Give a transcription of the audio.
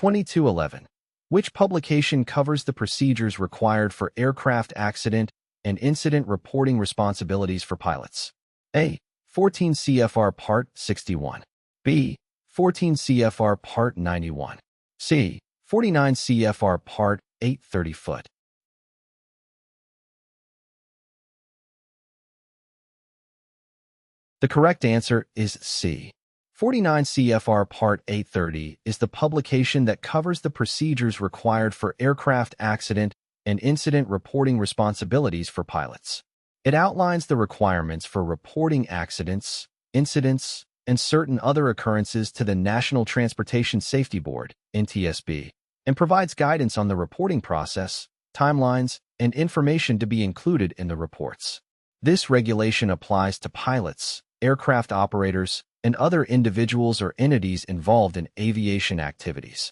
Q2211. Which publication covers the procedures required for aircraft accident and incident reporting responsibilities for pilots? A. 14 CFR Part 61. B. 14 CFR Part 91. C. 49 CFR Part 830 foot. The correct answer is C. 49 CFR Part 830 is the publication that covers the procedures required for aircraft accident and incident reporting responsibilities for pilots. It outlines the requirements for reporting accidents, incidents, and certain other occurrences to the National Transportation Safety Board, NTSB, and provides guidance on the reporting process, timelines, and information to be included in the reports. This regulation applies to pilots, aircraft operators, and other individuals or entities involved in aviation activities.